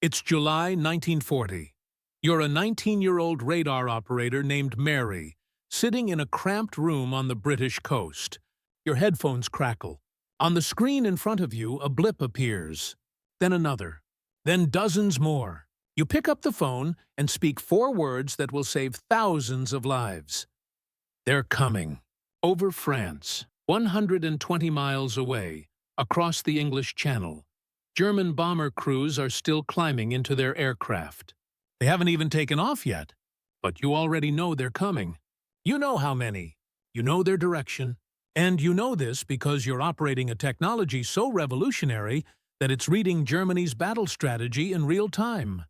It's July 1940. You're a 19-year-old radar operator named Mary, sitting in a cramped room on the British coast. Your headphones crackle. On the screen in front of you, a blip appears. Then another. Then dozens more. You pick up the phone and speak 4 words that will save thousands of lives. They're coming. Over France, 120 miles away, across the English Channel. German bomber crews are still climbing into their aircraft. They haven't even taken off yet, but you already know they're coming. You know how many. You know their direction. And you know this because you're operating a technology so revolutionary that it's reading Germany's battle strategy in real time.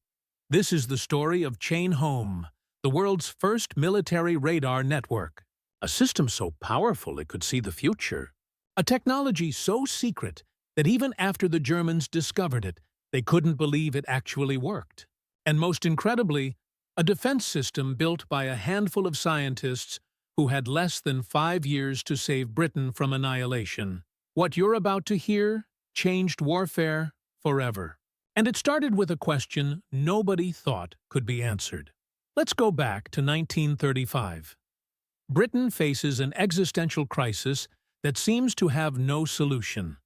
This is the story of Chain Home, the world's first military radar network. A system so powerful it could see the future. A technology so secret that even after the Germans discovered it, they couldn't believe it actually worked. And most incredibly, a defense system built by a handful of scientists who had less than 5 years to save Britain from annihilation. What you're about to hear changed warfare forever. And it started with a question nobody thought could be answered. Let's go back to 1935. Britain faces an existential crisis that seems to have no solution.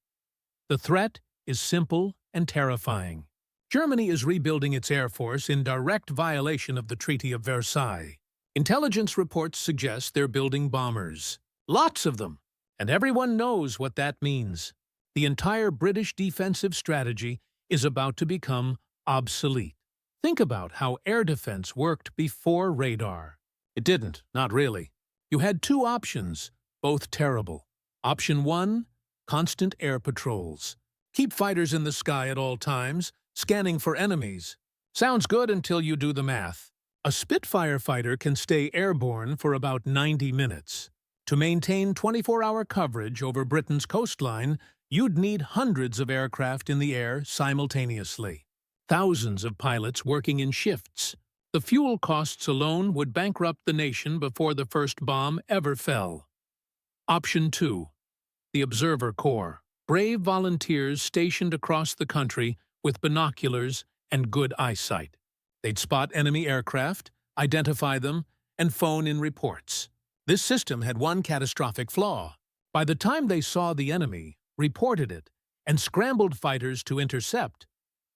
The threat is simple and terrifying. Germany is rebuilding its air force in direct violation of the Treaty of Versailles. Intelligence reports suggest they're building bombers. Lots of them. And everyone knows what that means. The entire British defensive strategy is about to become obsolete. Think about how air defense worked before radar. It didn't, not really. You had 2 options, both terrible. Option 1, constant air patrols. Keep fighters in the sky at all times, scanning for enemies. Sounds good until you do the math. A Spitfire fighter can stay airborne for about 90 minutes. To maintain 24-hour coverage over Britain's coastline, you'd need hundreds of aircraft in the air simultaneously. Thousands of pilots working in shifts. The fuel costs alone would bankrupt the nation before the first bomb ever fell. Option 2. The Observer Corps. Brave volunteers stationed across the country with binoculars and good eyesight. They'd spot enemy aircraft, identify them, and phone in reports. This system had one catastrophic flaw. By the time they saw the enemy, reported it, and scrambled fighters to intercept,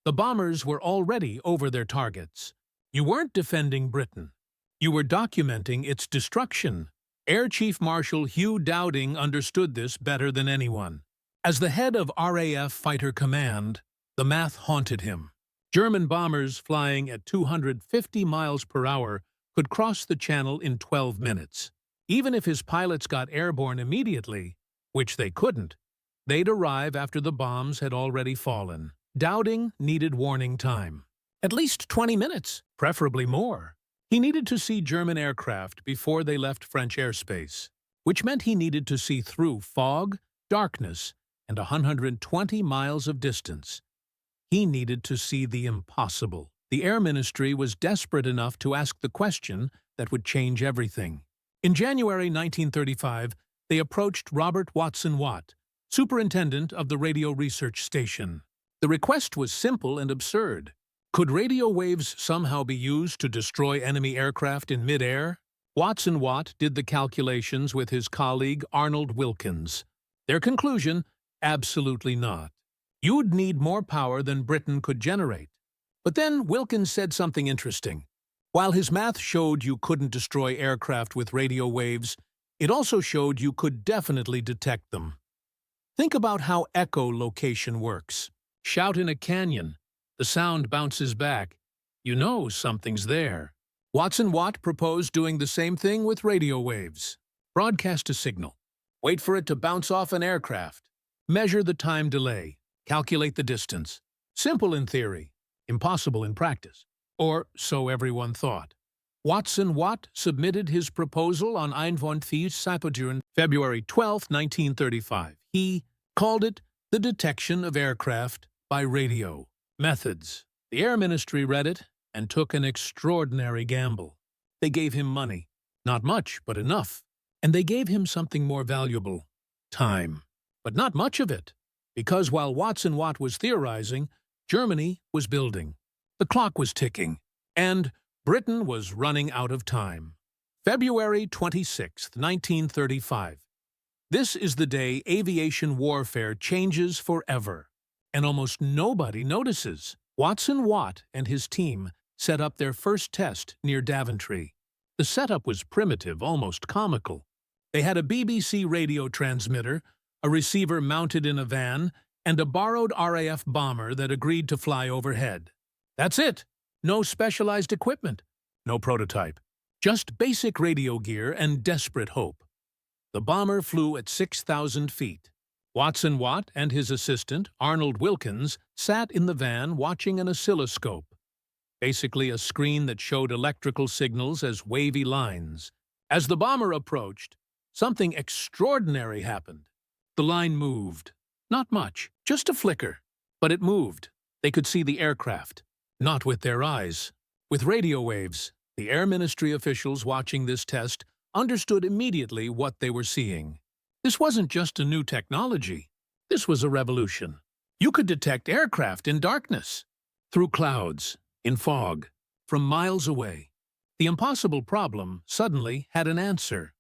the bombers were already over their targets. You weren't defending Britain. You were documenting its destruction. Air Chief Marshal Hugh Dowding understood this better than anyone. As the head of RAF Fighter Command, the math haunted him. German bombers flying at 250 miles per hour could cross the channel in 12 minutes. Even if his pilots got airborne immediately, which they couldn't, they'd arrive after the bombs had already fallen. Dowding needed warning time. At least 20 minutes, preferably more. He needed to see German aircraft before they left French airspace, which meant he needed to see through fog, darkness, and 120 miles of distance. He needed to see the impossible. The Air Ministry was desperate enough to ask the question that would change everything. In January 1935, they approached Robert Watson Watt, superintendent of the Radio Research Station. The request was simple and absurd. Could radio waves somehow be used to destroy enemy aircraft in mid-air? Watson Watt did the calculations with his colleague Arnold Wilkins. Their conclusion? Absolutely not. You'd need more power than Britain could generate. But then Wilkins said something interesting. While his math showed you couldn't destroy aircraft with radio waves, it also showed you could definitely detect them. Think about how echolocation works. Shout in a canyon. The sound bounces back. You know something's there. Watson Watt proposed doing the same thing with radio waves. Broadcast a signal. Wait for it to bounce off an aircraft. Measure the time delay. Calculate the distance. Simple in theory, impossible in practice. Or so everyone thought. Watson Watt submitted his proposal on 21. September, February 12, 1935. He called it the detection of aircraft by radio. Methods. The Air Ministry read it and took an extraordinary gamble. They gave him money. Not much, but enough. And they gave him something more valuable. Time. But not much of it. Because while Watson Watt was theorizing, Germany was building. The clock was ticking, and Britain was running out of time. February 26, 1935. This is the day aviation warfare changes forever, and almost nobody notices. Watson Watt and his team set up their first test near Daventry. The setup was primitive, almost comical. They had a BBC radio transmitter, a receiver mounted in a van, and a borrowed RAF bomber that agreed to fly overhead. That's it. No specialized equipment, no prototype. Just basic radio gear and desperate hope. The bomber flew at 6,000 feet. Watson Watt and his assistant, Arnold Wilkins, sat in the van watching an oscilloscope, basically a screen that showed electrical signals as wavy lines. As the bomber approached, something extraordinary happened. The line moved. Not much, just a flicker. But it moved. They could see the aircraft. Not with their eyes. With radio waves. The Air Ministry officials watching this test understood immediately what they were seeing. This wasn't just a new technology. This was a revolution. You could detect aircraft in darkness, through clouds, in fog, from miles away. The impossible problem suddenly had an answer.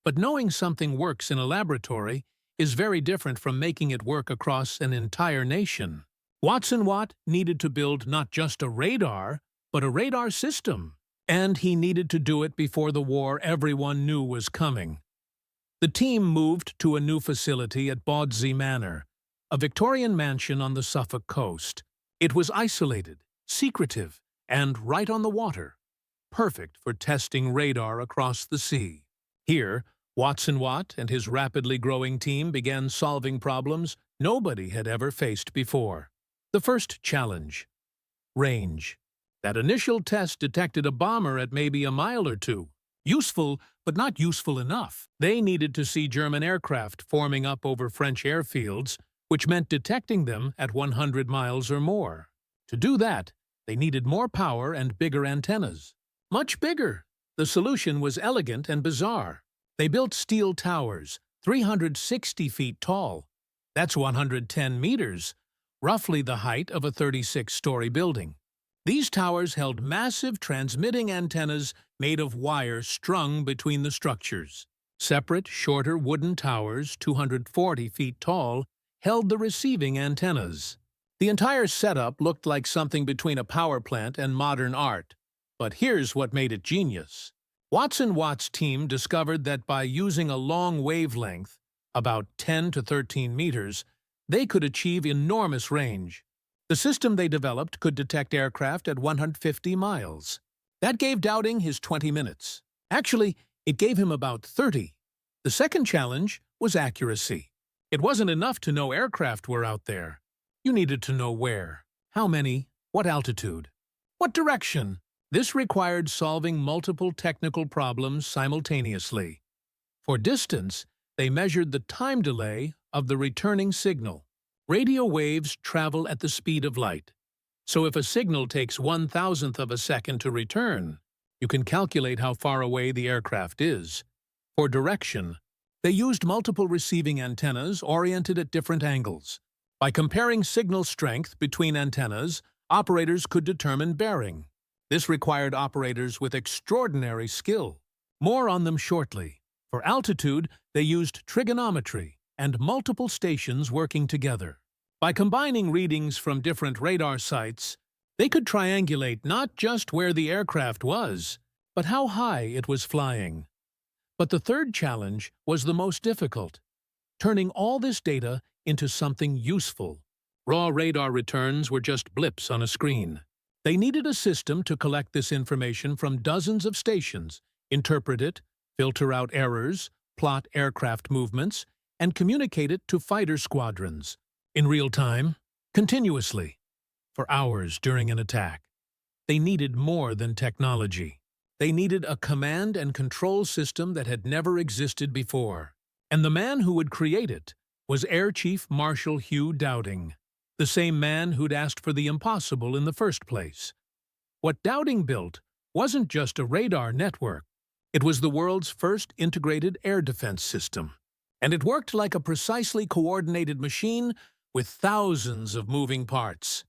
But knowing something works in a laboratory is very different from making it work across an entire nation. Watson Watt needed to build not just a radar, but a radar system. And he needed to do it before the war everyone knew was coming. The team moved to a new facility at Bawdsey Manor, a Victorian mansion on the Suffolk coast. It was isolated, secretive, and right on the water, perfect for testing radar across the sea. Here, Watson Watt and his rapidly growing team began solving problems nobody had ever faced before. The first challenge: range. That initial test detected a bomber at maybe a mile or two. Useful, but not useful enough. They needed to see German aircraft forming up over French airfields, which meant detecting them at 100 miles or more. To do that, they needed more power and bigger antennas. Much bigger. The solution was elegant and bizarre. They built steel towers, 360 feet tall. That's 110 meters, roughly the height of a 36-story building. These towers held massive transmitting antennas made of wire strung between the structures. Separate, shorter wooden towers, 240 feet tall, held the receiving antennas. The entire setup looked like something between a power plant and modern art. But here's what made it genius. Watson Watt's team discovered that by using a long wavelength, about 10 to 13 meters, they could achieve enormous range. The system they developed could detect aircraft at 150 miles. That gave Dowding his 20 minutes. Actually, it gave him about 30. The second challenge was accuracy. It wasn't enough to know aircraft were out there. You needed to know where, how many, what altitude, what direction. This required solving multiple technical problems simultaneously. For distance, they measured the time delay of the returning signal. Radio waves travel at the speed of light. So if a signal takes 1,000th of a second to return, you can calculate how far away the aircraft is. For direction, they used multiple receiving antennas oriented at different angles. By comparing signal strength between antennas, operators could determine bearing. This required operators with extraordinary skill. More on them shortly. For altitude, they used trigonometry and multiple stations working together. By combining readings from different radar sites, they could triangulate not just where the aircraft was, but how high it was flying. But the third challenge was the most difficult, turning all this data into something useful. Raw radar returns were just blips on a screen. They needed a system to collect this information from dozens of stations, interpret it, filter out errors, plot aircraft movements, and communicate it to fighter squadrons. In real time, continuously, for hours during an attack. They needed more than technology. They needed a command and control system that had never existed before. And the man who would create it was Air Chief Marshal Hugh Dowding, the same man who'd asked for the impossible in the first place. What Dowding built wasn't just a radar network. It was the world's first integrated air defense system. And it worked like a precisely coordinated machine with thousands of moving parts.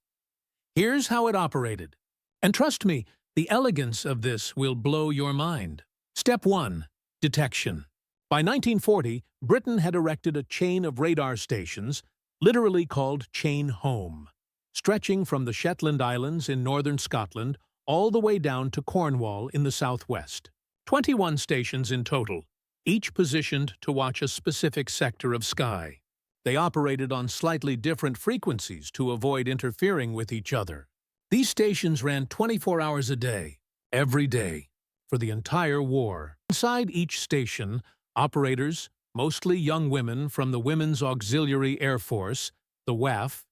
Here's how it operated. And trust me, the elegance of this will blow your mind. Step 1. Detection. By 1940, Britain had erected a chain of radar stations, literally called Chain Home, stretching from the Shetland Islands in northern Scotland all the way down to Cornwall in the southwest. 21 stations in total, each positioned to watch a specific sector of sky. They operated on slightly different frequencies to avoid interfering with each other. These stations ran 24 hours a day, every day, for the entire war. Inside each station, operators, mostly young women from the Women's Auxiliary Air Force, the WAF,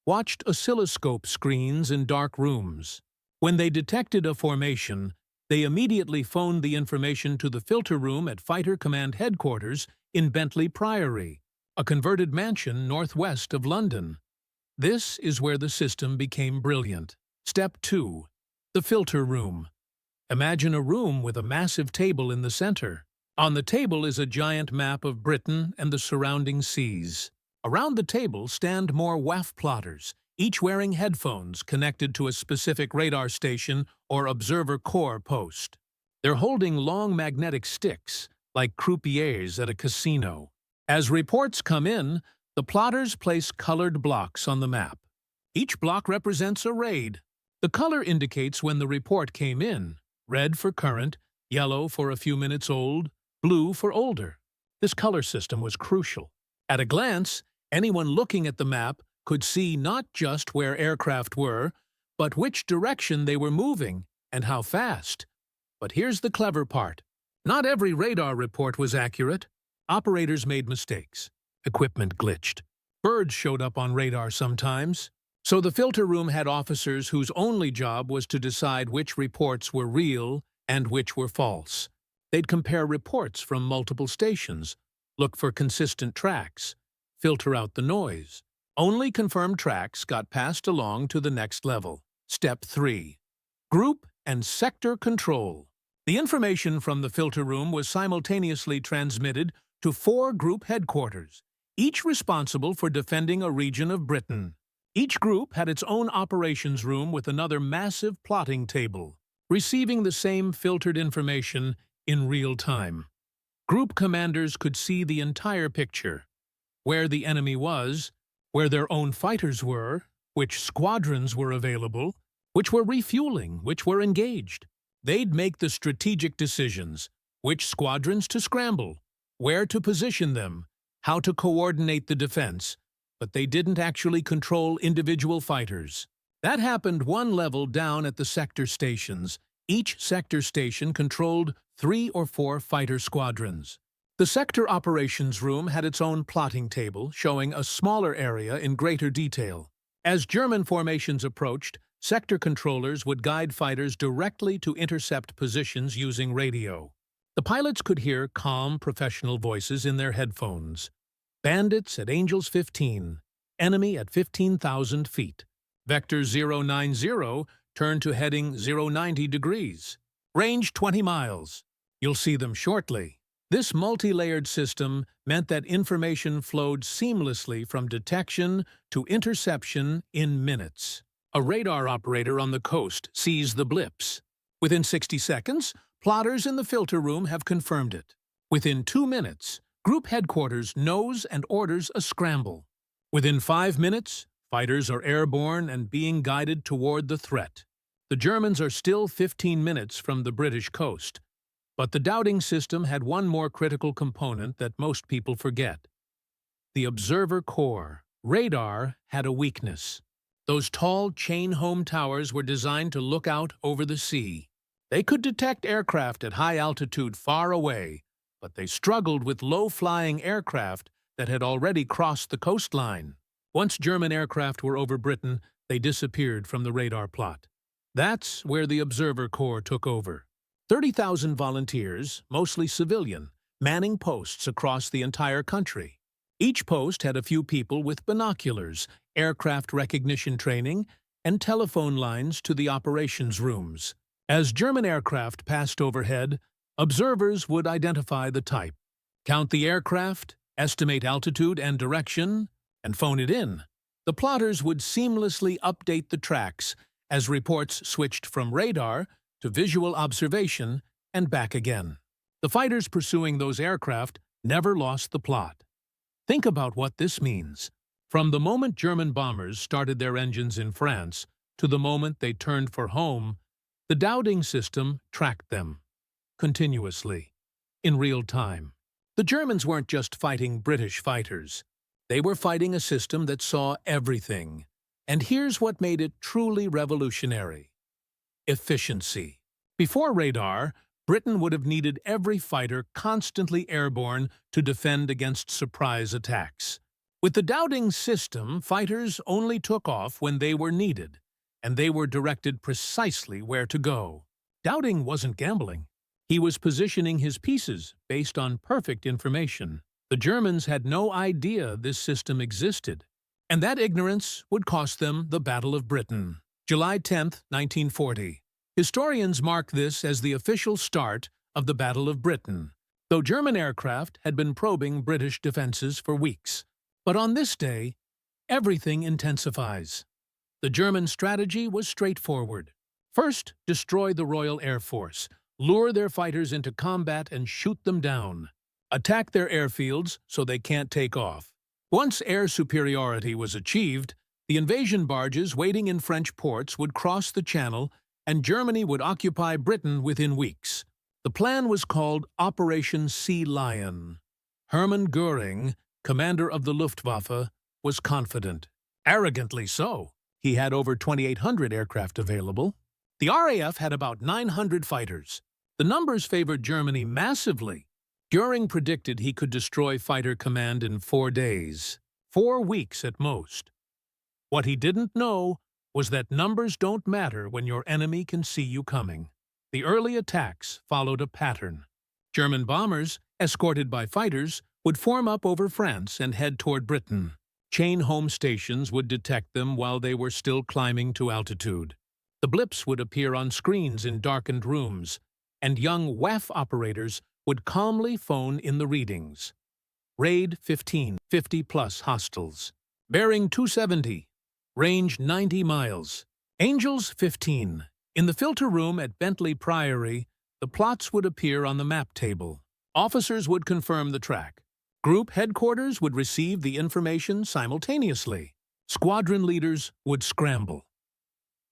watched oscilloscope screens in dark rooms. When they detected a formation, they immediately phoned the information to the filter room at Fighter Command Headquarters in Bentley Priory, a converted mansion northwest of London. This is where the system became brilliant. Step 2. The filter room. Imagine a room with a massive table in the center. On the table is a giant map of Britain and the surrounding seas. Around the table stand more WAF plotters, each wearing headphones connected to a specific radar station or observer corps post. They're holding long magnetic sticks, like croupiers at a casino. As reports come in, the plotters place colored blocks on the map. Each block represents a raid. The color indicates when the report came in: red for current, yellow for a few minutes old, blue for older. This color system was crucial. At a glance, anyone looking at the map could see not just where aircraft were, but which direction they were moving and how fast. But here's the clever part. Not every radar report was accurate. Operators made mistakes. Equipment glitched. Birds showed up on radar sometimes. So the filter room had officers whose only job was to decide which reports were real and which were false. They'd compare reports from multiple stations, look for consistent tracks, filter out the noise. Only confirmed tracks got passed along to the next level. Step 3. Group and sector control. The information from the filter room was simultaneously transmitted to 4 group headquarters, each responsible for defending a region of Britain. Each group had its own operations room with another massive plotting table, receiving the same filtered information in real time. Group commanders could see the entire picture: where the enemy was, where their own fighters were, which squadrons were available, which were refueling, which were engaged. They'd make the strategic decisions: which squadrons to scramble, where to position them, how to coordinate the defense, but they didn't actually control individual fighters. That happened one level down at the sector stations. Each sector station controlled 3 or 4 fighter squadrons. The sector operations room had its own plotting table, showing a smaller area in greater detail. As German formations approached, sector controllers would guide fighters directly to intercept positions using radio. The pilots could hear calm, professional voices in their headphones. Bandits at Angels 15, enemy at 15,000 feet. Vector 090, turn to heading 090 degrees. Range 20 miles. You'll see them shortly. This multi-layered system meant that information flowed seamlessly from detection to interception in minutes. A radar operator on the coast sees the blips. Within 60 seconds, plotters in the filter room have confirmed it. Within 2 minutes, Group headquarters knows and orders a scramble. Within 5 minutes, fighters are airborne and being guided toward the threat. The Germans are still 15 minutes from the British coast. But the doubting system had one more critical component that most people forget: the observer corps. Radar had a weakness. Those tall chain home towers were designed to look out over the sea. They could detect aircraft at high altitude far away, but they struggled with low-flying aircraft that had already crossed the coastline. Once German aircraft were over Britain, they disappeared from the radar plot. That's where the Observer Corps took over. 30,000 volunteers, mostly civilian, manning posts across the entire country. Each post had a few people with binoculars, aircraft recognition training, and telephone lines to the operations rooms. As German aircraft passed overhead, observers would identify the type, count the aircraft, estimate altitude and direction, and phone it in. The plotters would seamlessly update the tracks, as reports switched from radar to visual observation and back again. The fighters pursuing those aircraft never lost the plot. Think about what this means. From the moment German bombers started their engines in France to the moment they turned for home, the Dowding system tracked them continuously, in real time. The Germans weren't just fighting British fighters. They were fighting a system that saw everything. And here's what made it truly revolutionary: efficiency. Before radar, Britain would have needed every fighter constantly airborne to defend against surprise attacks. With the Dowding system, fighters only took off when they were needed, and they were directed precisely where to go. Dowding wasn't gambling. He was positioning his pieces based on perfect information. The Germans had no idea this system existed, and that ignorance would cost them the Battle of Britain. July 10, 1940. Historians mark this as the official start of the Battle of Britain, though German aircraft had been probing British defenses for weeks. But on this day, everything intensifies. The German strategy was straightforward. First, destroy the Royal Air Force, lure their fighters into combat and shoot them down. Attack their airfields so they can't take off. Once air superiority was achieved, the invasion barges waiting in French ports would cross the Channel and Germany would occupy Britain within weeks. The plan was called Operation Sea Lion. Hermann Göring, commander of the Luftwaffe, was confident. Arrogantly so. He had over 2,800 aircraft available. The RAF had about 900 fighters. The numbers favored Germany massively. Göring predicted he could destroy fighter command in 4 days, 4 weeks at most. What he didn't know was that numbers don't matter when your enemy can see you coming. The early attacks followed a pattern. German bombers, escorted by fighters, would form up over France and head toward Britain. Chain home stations would detect them while they were still climbing to altitude. The blips would appear on screens in darkened rooms, and young WAF operators would calmly phone in the readings. Raid 15, 50-plus hostiles. Bearing 270. Range 90 miles. Angels 15. In the filter room at Bentley Priory, the plots would appear on the map table. Officers would confirm the track. Group headquarters would receive the information simultaneously. Squadron leaders would scramble.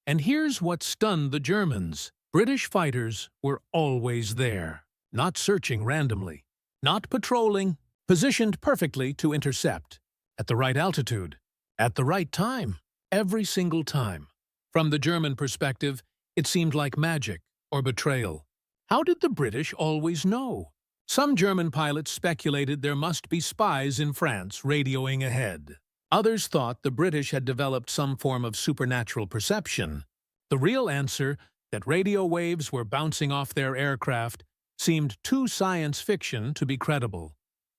And here's what stunned the Germans. British fighters were always there, not searching randomly, not patrolling, positioned perfectly to intercept, at the right altitude, at the right time, every single time. From the German perspective, it seemed like magic or betrayal. How did the British always know? Some German pilots speculated there must be spies in France radioing ahead. Others thought the British had developed some form of supernatural perception. The real answer, that radio waves were bouncing off their aircraft, seemed too science fiction to be credible.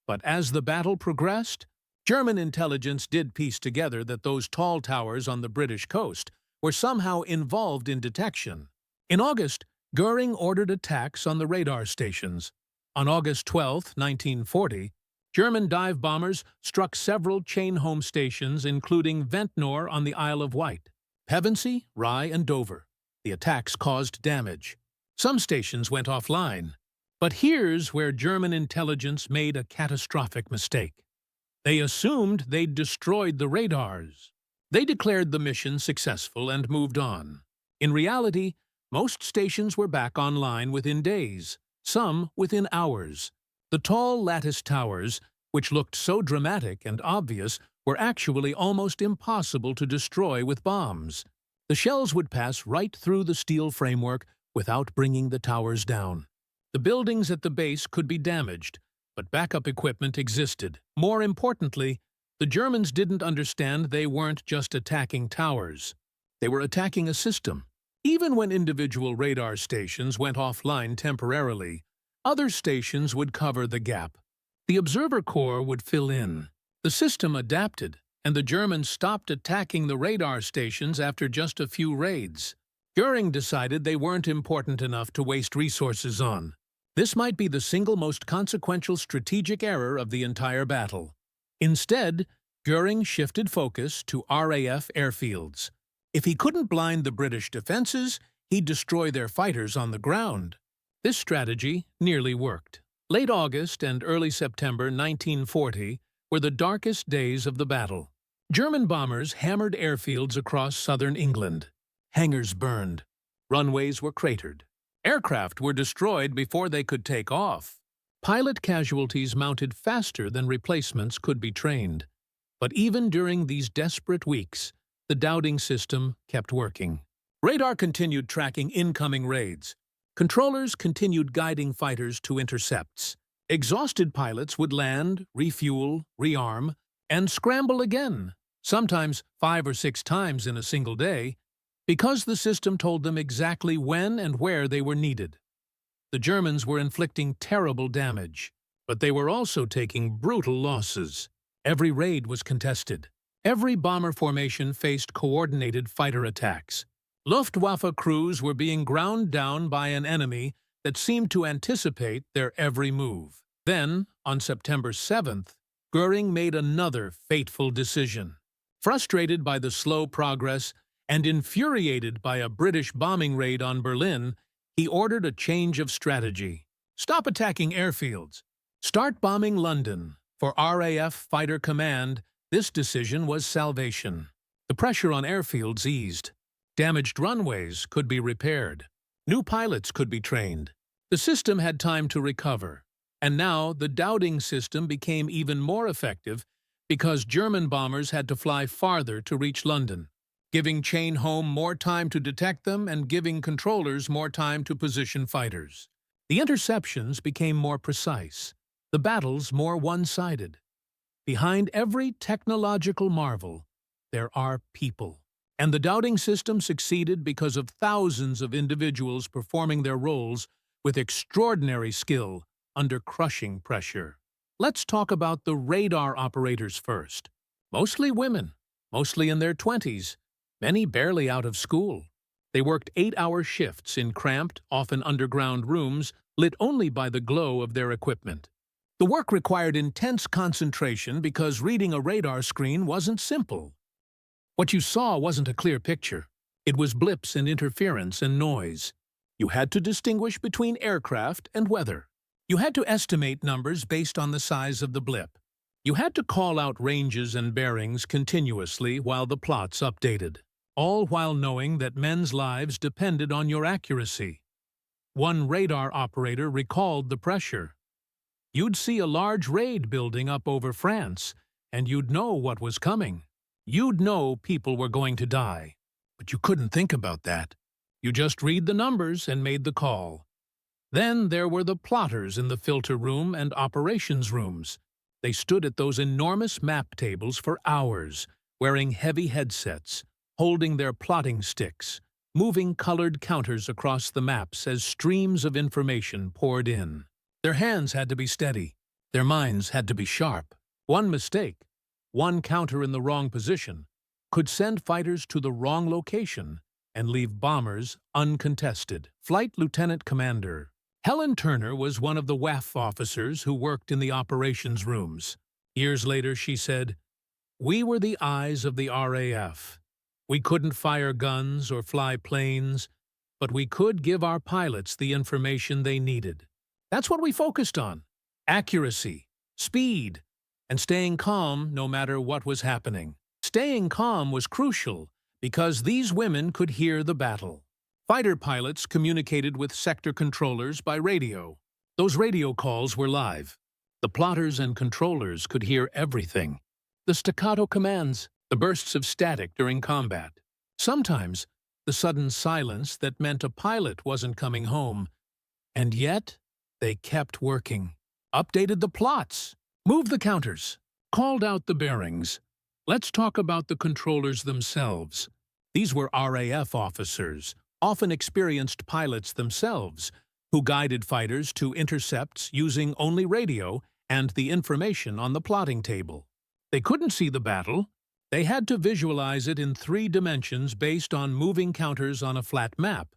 But as the battle progressed, German intelligence did piece together that those tall towers on the British coast were somehow involved in detection. In August, Göring ordered attacks on the radar stations. On August 12, 1940, German dive bombers struck several chain home stations, including Ventnor on the Isle of Wight, Pevensey, Rye, and Dover. The attacks caused damage. Some stations went offline. But here's where German intelligence made a catastrophic mistake. They assumed they'd destroyed the radars. They declared the mission successful and moved on. In reality, most stations were back online within days, some within hours. The tall lattice towers, which looked so dramatic and obvious, were actually almost impossible to destroy with bombs. The shells would pass right through the steel framework without bringing the towers down. The buildings at the base could be damaged, but backup equipment existed. More importantly, the Germans didn't understand they weren't just attacking towers. They were attacking a system. Even when individual radar stations went offline temporarily, other stations would cover the gap. The Observer Corps would fill in. The system adapted, and the Germans stopped attacking the radar stations after just a few raids. Göring decided they weren't important enough to waste resources on. This might be the single most consequential strategic error of the entire battle. Instead, Göring shifted focus to RAF airfields. If he couldn't blind the British defenses, he'd destroy their fighters on the ground. This strategy nearly worked. Late August and early September 1940 were the darkest days of the battle. German bombers hammered airfields across southern England. Hangars burned. Runways were cratered. Aircraft were destroyed before they could take off. Pilot casualties mounted faster than replacements could be trained. But even during these desperate weeks, the Dowding system kept working. Radar continued tracking incoming raids. Controllers continued guiding fighters to intercepts. Exhausted pilots would land, refuel, rearm, and scramble again, sometimes 5 or 6 times in a single day, because the system told them exactly when and where they were needed. The Germans were inflicting terrible damage, but they were also taking brutal losses. Every raid was contested. Every bomber formation faced coordinated fighter attacks. Luftwaffe crews were being ground down by an enemy that seemed to anticipate their every move. Then, on September 7th, Göring made another fateful decision. Frustrated by the slow progress and infuriated by a British bombing raid on Berlin, he ordered a change of strategy. Stop attacking airfields. Start bombing London. For RAF Fighter Command, this decision was salvation. The pressure on airfields eased. Damaged runways could be repaired. New pilots could be trained. The system had time to recover. And now the Dowding system became even more effective because German bombers had to fly farther to reach London, giving Chain Home more time to detect them and giving controllers more time to position fighters. The interceptions became more precise, the battles more one-sided. Behind every technological marvel, there are people. And the Dowding system succeeded because of thousands of individuals performing their roles with extraordinary skill under crushing pressure. Let's talk about the radar operators first. Mostly women, mostly in their 20s, many barely out of school. They worked 8-hour shifts in cramped, often underground rooms lit only by the glow of their equipment. The work required intense concentration because reading a radar screen wasn't simple. What you saw wasn't a clear picture. It was blips and interference and noise. You had to distinguish between aircraft and weather. You had to estimate numbers based on the size of the blip. You had to call out ranges and bearings continuously while the plots updated, all while knowing that men's lives depended on your accuracy. One radar operator recalled the pressure. You'd see a large raid building up over France, and you'd know what was coming. You'd know people were going to die, but you couldn't think about that. You just read the numbers and made the call. Then there were the plotters in the filter room and operations rooms. They stood at those enormous map tables for hours, wearing heavy headsets, holding their plotting sticks, moving colored counters across the maps as streams of information poured in. Their hands had to be steady. Their minds had to be sharp. One mistake, one counter in the wrong position, could send fighters to the wrong location and leave bombers uncontested. Flight Lieutenant Commander Helen Turner was one of the WAF officers who worked in the operations rooms. Years later, she said, "We were the eyes of the RAF. We couldn't fire guns or fly planes, but we could give our pilots the information they needed. That's what we focused on: accuracy, speed, and staying calm no matter what was happening." Staying calm was crucial because these women could hear the battle. Fighter pilots communicated with sector controllers by radio. Those radio calls were live. The plotters and controllers could hear everything: the staccato commands, the bursts of static during combat. Sometimes, the sudden silence that meant a pilot wasn't coming home. And yet, they kept working. Updated the plots, moved the counters, called out the bearings. Let's talk about the controllers themselves. These were RAF officers, often experienced pilots themselves, who guided fighters to intercepts using only radio and the information on the plotting table. They couldn't see the battle. They had to visualize it in 3 dimensions based on moving counters on a flat map.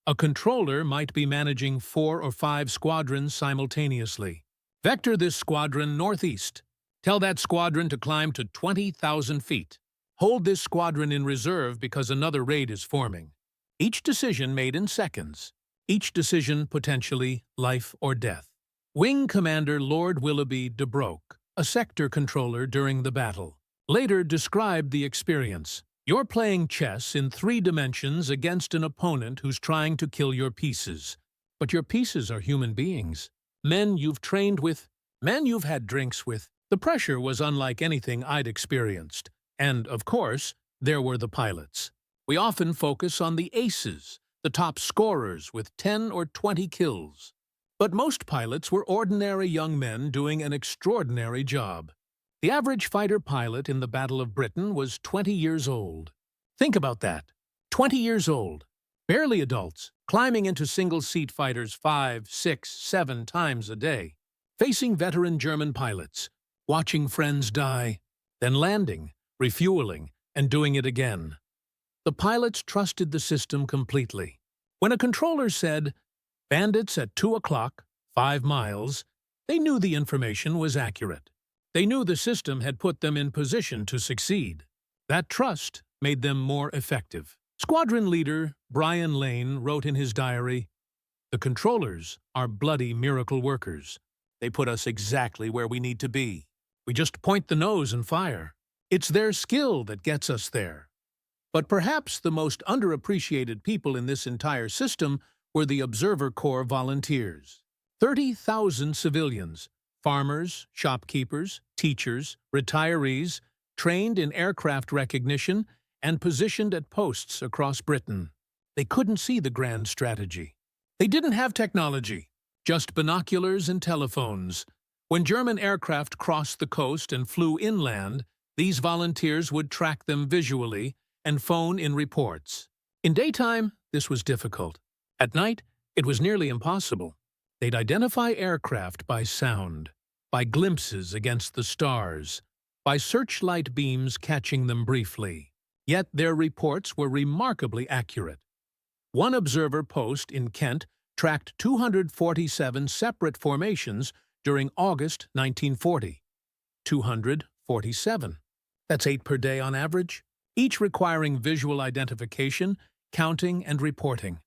A controller might be managing 4 or 5 squadrons simultaneously. Vector this squadron northeast. Tell that squadron to climb to 20,000 feet. Hold this squadron in reserve because another raid is forming. Each decision made in seconds. Each decision potentially life or death. Wing Commander Lord Willoughby de Broke, a sector controller during the battle, later described the experience. You're playing chess in 3 dimensions against an opponent who's trying to kill your pieces. But your pieces are human beings. Men you've trained with, men you've had drinks with. The pressure was unlike anything I'd experienced. And, of course, there were the pilots. We often focus on the aces, the top scorers with 10 or 20 kills. But most pilots were ordinary young men doing an extraordinary job. The average fighter pilot in the Battle of Britain was 20 years old. Think about that. 20 years old. Barely adults, climbing into single-seat fighters 5, 6, 7 times a day. Facing veteran German pilots, watching friends die, then landing, refueling, and doing it again. The pilots trusted the system completely. When a controller said, "Bandits at 2 o'clock, 5 miles," they knew the information was accurate. They knew the system had put them in position to succeed. That trust made them more effective. Squadron leader Brian Lane wrote in his diary, "The controllers are bloody miracle workers. They put us exactly where we need to be. We just point the nose and fire. It's their skill that gets us there." But perhaps the most underappreciated people in this entire system were the Observer Corps volunteers. 30,000 civilians, farmers, shopkeepers, teachers, retirees, trained in aircraft recognition and positioned at posts across Britain. They couldn't see the grand strategy. They didn't have technology, just binoculars and telephones. When German aircraft crossed the coast and flew inland, these volunteers would track them visually and phone in reports. In daytime, this was difficult. At night, it was nearly impossible. They'd identify aircraft by sound, by glimpses against the stars, by searchlight beams catching them briefly. Yet their reports were remarkably accurate. One observer post in Kent tracked 247 separate formations during August 1940. 247. That's 8 per day on average, each requiring visual identification, counting, and reporting.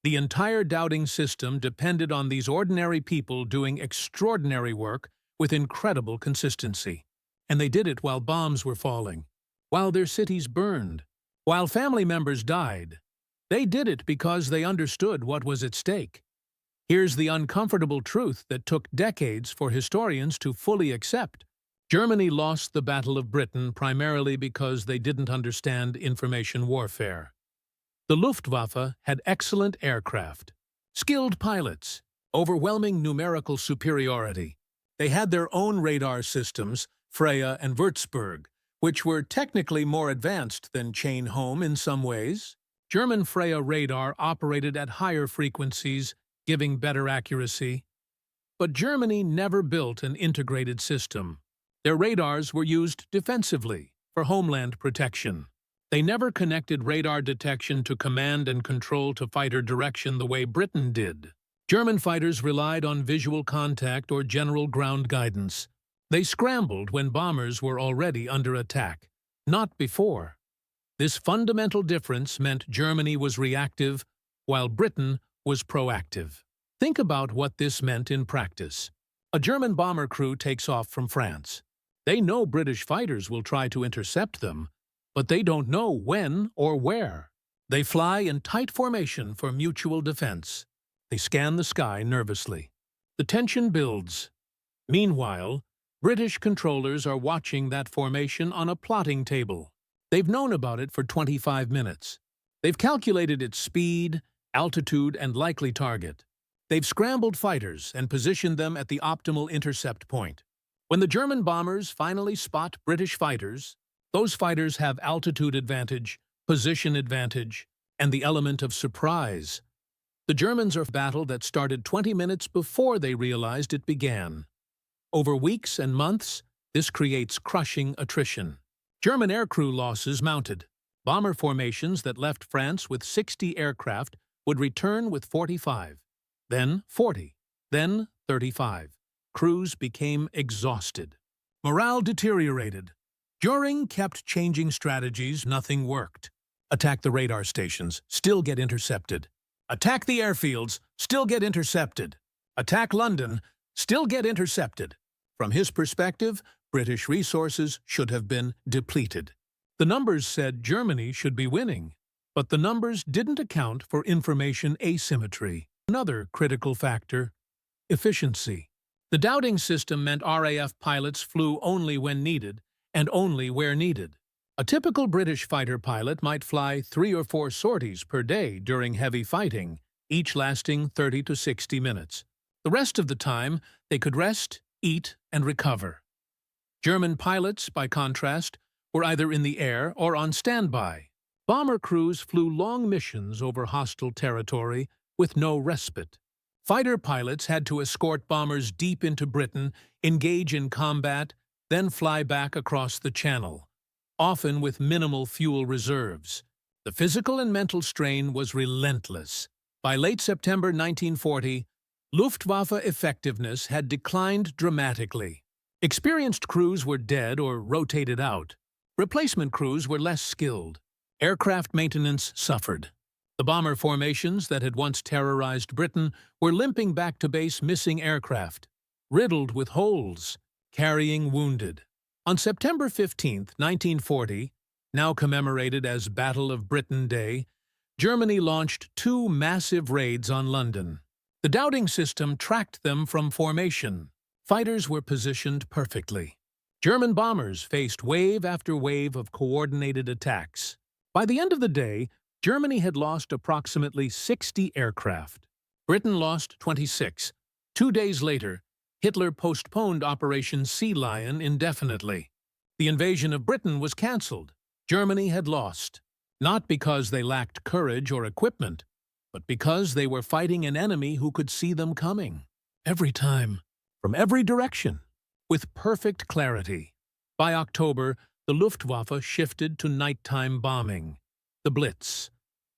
The entire doubting system depended on these ordinary people doing extraordinary work with incredible consistency. And they did it while bombs were falling, while their cities burned, while family members died. They did it because they understood what was at stake. Here's the uncomfortable truth that took decades for historians to fully accept. Germany lost the Battle of Britain primarily because they didn't understand information warfare. The Luftwaffe had excellent aircraft, skilled pilots, overwhelming numerical superiority. They had their own radar systems, Freya and Würzburg, which were technically more advanced than Chain Home in some ways. German Freya radar operated at higher frequencies, giving better accuracy. But Germany never built an integrated system. Their radars were used defensively, for homeland protection. They never connected radar detection to command and control to fighter direction the way Britain did. German fighters relied on visual contact or general ground guidance. They scrambled when bombers were already under attack, not before. This fundamental difference meant Germany was reactive, while Britain was proactive. Think about what this meant in practice. A German bomber crew takes off from France. They know British fighters will try to intercept them, but they don't know when or where. They fly in tight formation for mutual defense. They scan the sky nervously. The tension builds. Meanwhile, British controllers are watching that formation on a plotting table. They've known about it for 25 minutes. They've calculated its speed, altitude, and likely target. They've scrambled fighters and positioned them at the optimal intercept point. When the German bombers finally spot British fighters, those fighters have altitude advantage, position advantage, and the element of surprise. The Germans are battle that started 20 minutes before they realized it began. Over weeks and months, this creates crushing attrition. German aircrew losses mounted. Bomber formations that left France with 60 aircraft would return with 45, then 40, then 35. Crews became exhausted. Morale deteriorated. Göring kept changing strategies, nothing worked. Attack the radar stations, still get intercepted. Attack the airfields, still get intercepted. Attack London, still get intercepted. From his perspective, British resources should have been depleted. The numbers said Germany should be winning, but the numbers didn't account for information asymmetry. Another critical factor: efficiency. The doubting system meant RAF pilots flew only when needed, and only where needed. A typical British fighter pilot might fly 3 or 4 sorties per day during heavy fighting, each lasting 30 to 60 minutes. The rest of the time, they could rest, eat, and recover. German pilots, by contrast, were either in the air or on standby. Bomber crews flew long missions over hostile territory with no respite. Fighter pilots had to escort bombers deep into Britain, engage in combat, then fly back across the Channel, often with minimal fuel reserves. The physical and mental strain was relentless. By late September 1940, Luftwaffe effectiveness had declined dramatically. Experienced crews were dead or rotated out. Replacement crews were less skilled. Aircraft maintenance suffered. The bomber formations that had once terrorized Britain were limping back to base missing aircraft, riddled with holes, carrying wounded. On September 15, 1940, now commemorated as Battle of Britain Day, Germany launched 2 massive raids on London. The doubting system tracked them from formation. Fighters were positioned perfectly. German bombers faced wave after wave of coordinated attacks. By the end of the day, Germany had lost approximately 60 aircraft. Britain lost 26. 2 days later, Hitler postponed Operation Sea Lion indefinitely. The invasion of Britain was cancelled. Germany had lost, not because they lacked courage or equipment, but because they were fighting an enemy who could see them coming. Every time, from every direction, with perfect clarity. By October, the Luftwaffe shifted to nighttime bombing. The Blitz.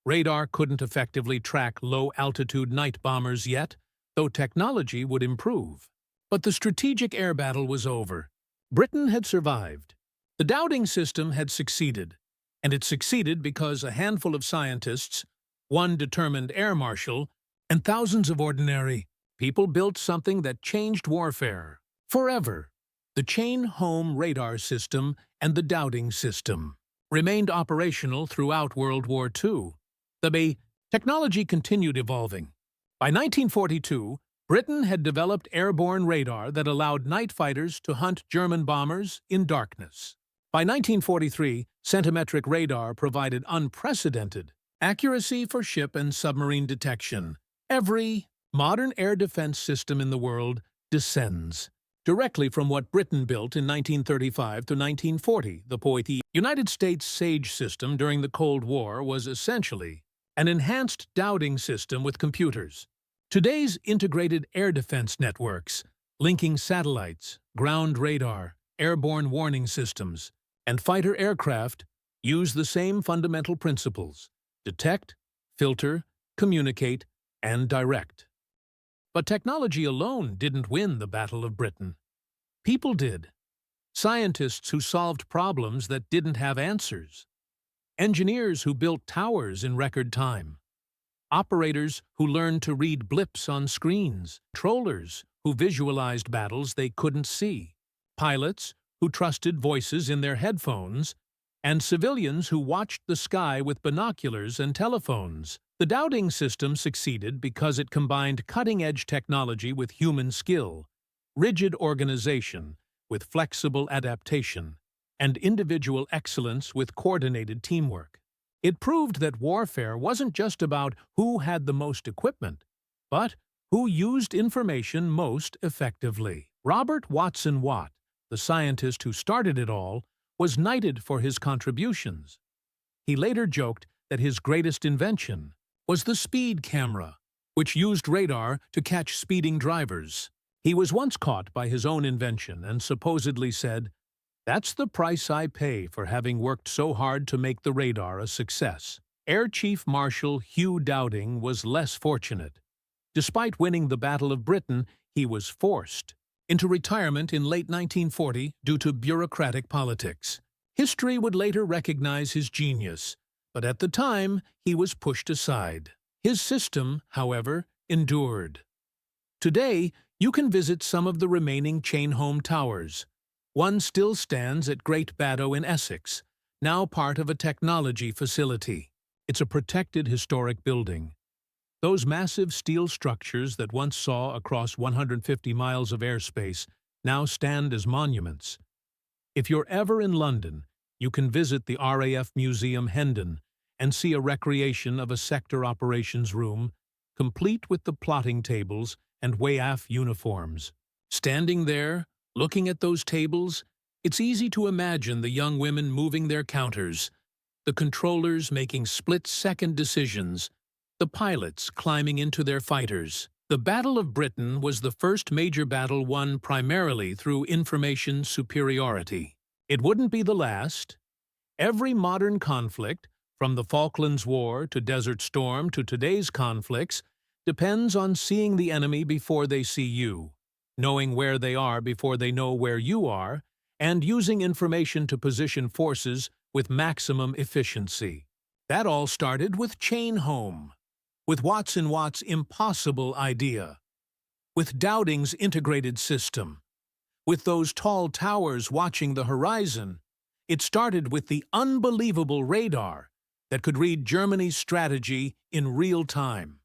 Radar couldn't effectively track low-altitude night bombers yet, though technology would improve. But the strategic air battle was over. Britain had survived. The doubting system had succeeded, and it succeeded because a handful of scientists, one determined air marshal, and thousands of ordinary people built something that changed warfare forever. The chain-home radar system and the doubting system remained operational throughout World War II. The technology continued evolving. By 1942, Britain had developed airborne radar that allowed night fighters to hunt German bombers in darkness. By 1943, centimetric radar provided unprecedented accuracy for ship and submarine detection. Every modern air defense system in the world descends directly from what Britain built in 1935 to 1940. The United States SAGE system during the Cold War was essentially an enhanced doubting system with computers. Today's integrated air defense networks, linking satellites, ground radar, airborne warning systems, and fighter aircraft, use the same fundamental principles: detect, filter, communicate, and direct. But technology alone didn't win the Battle of Britain. People did. Scientists who solved problems that didn't have answers. Engineers who built towers in record time. Operators who learned to read blips on screens. Controllers who visualized battles they couldn't see. Pilots who trusted voices in their headphones. And civilians who watched the sky with binoculars and telephones. The doubting system succeeded because it combined cutting-edge technology with human skill, rigid organization with flexible adaptation, and individual excellence with coordinated teamwork. It proved that warfare wasn't just about who had the most equipment, but who used information most effectively. Robert Watson Watt, the scientist who started it all, was knighted for his contributions. He later joked that his greatest invention was the speed camera, which used radar to catch speeding drivers. He was once caught by his own invention and supposedly said, "That's the price I pay for having worked so hard to make the radar a success." Air Chief Marshal Hugh Dowding was less fortunate. Despite winning the Battle of Britain, he was forced into retirement in late 1940 due to bureaucratic politics. History would later recognize his genius, but at the time he was pushed aside. His system, however, endured. Today, you can visit some of the remaining chain-home towers. One still stands at Great Baddow in Essex, now part of a technology facility. It's a protected historic building. Those massive steel structures that once saw across 150 miles of airspace now stand as monuments. If you're ever in London, you can visit the RAF Museum Hendon and see a recreation of a sector operations room, complete with the plotting tables and WAAF uniforms. Standing there, looking at those tables, it's easy to imagine the young women moving their counters, the controllers making split-second decisions, the pilots climbing into their fighters. The Battle of Britain was the first major battle won primarily through information superiority. It wouldn't be the last. Every modern conflict, from the Falklands War to Desert Storm to today's conflicts, depends on seeing the enemy before they see you, knowing where they are before they know where you are, and using information to position forces with maximum efficiency. That all started with Chain Home, with Watson Watt's impossible idea, with Dowding's integrated system, with those tall towers watching the horizon. It started with the unbelievable radar that could read Germany's strategy in real time.